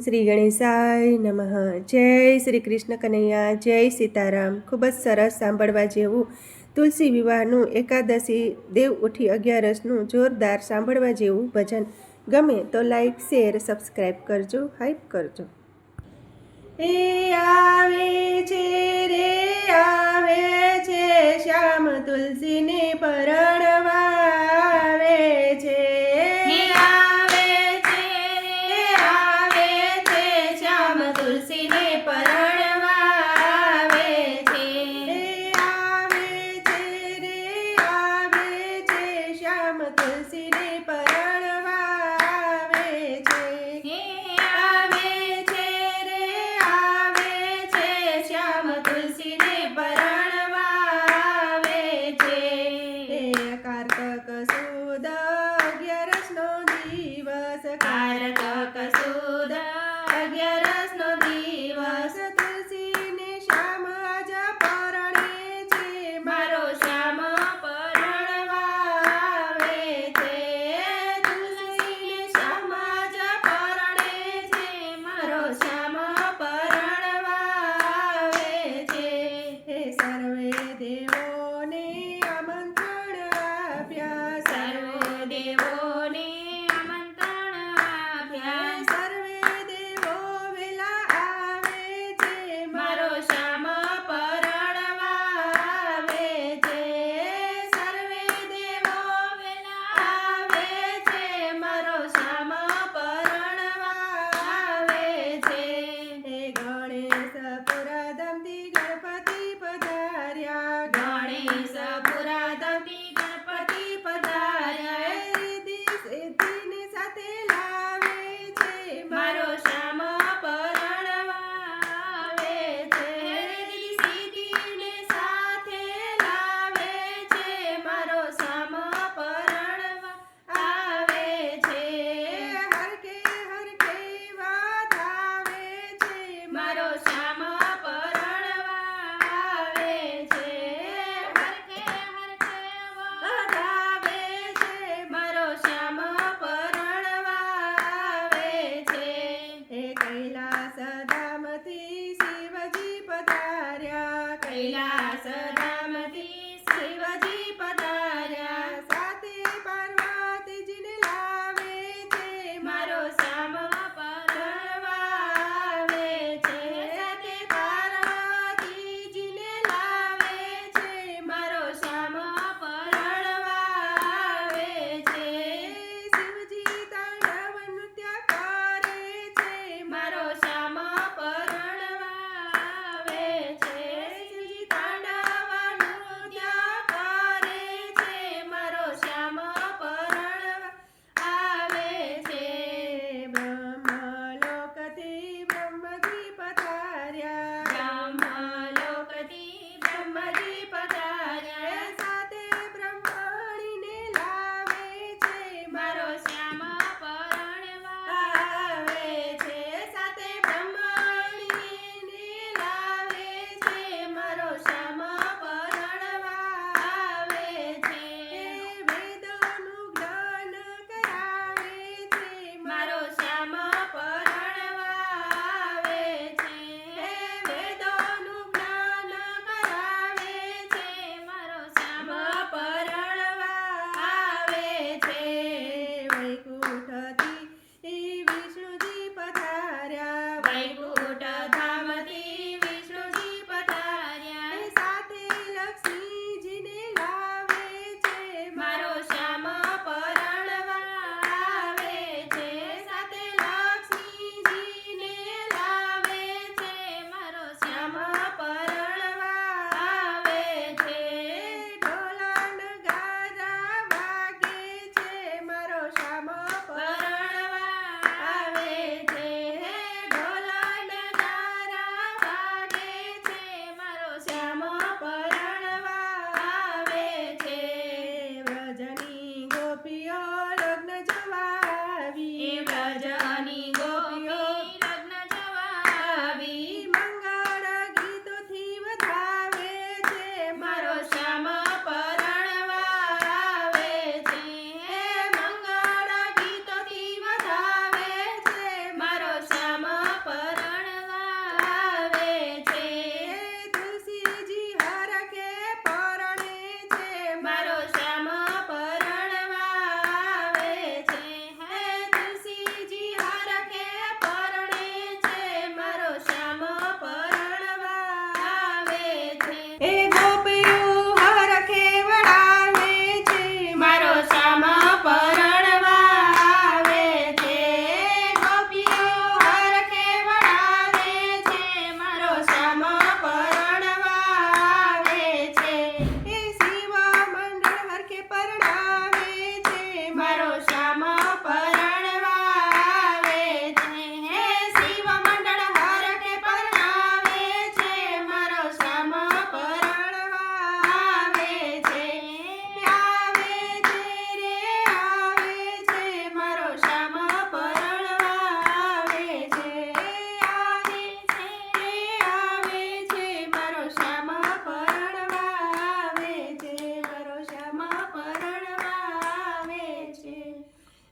શ્રી ગણેશાય નમઃ. જય શ્રી કૃષ્ણ કનૈયા, જય સીતારામ. ખૂબ જ સરસ સાંભળવા જેવું તુલસી વિવાહનું એકાદશી દેવ ઉઠી 11રસનું જોરદાર સાંભળવા જેવું ભજન. ગમે તો લાઈક, શેર, સબસ્ક્રાઈબ કરજો, હાઈપ કરજો. એ આવે છે રે આવે છે, શ્યામ તુલસીને પરણવા આવે છે. તુલસીને પરણવા આવે છે. આવે છે રે આવે છે, શ્યામ તુલસીને પરણવા આવે છે. આવે છે રે આવે છે, શ્યામ તુલસીને પરણવા આવે છે. કારતક સુદ 11રસનો દિવસ, કારતક સુદ 11રસનો દિવસ, તુલસીને શ્યામ આજ પરણે છે. મારો શ્યામ પરણવા આવે છે. તુલસીને શ્યામ આજ પરણે છે. મારો શ્યામ પરણવા આવે છે. સર્વે દેવોને આમંત્રણ આપ્યા, સર્વે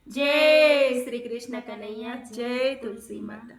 જય શ્રી કૃષ્ણ કનૈયા, જય તુલસી માતા.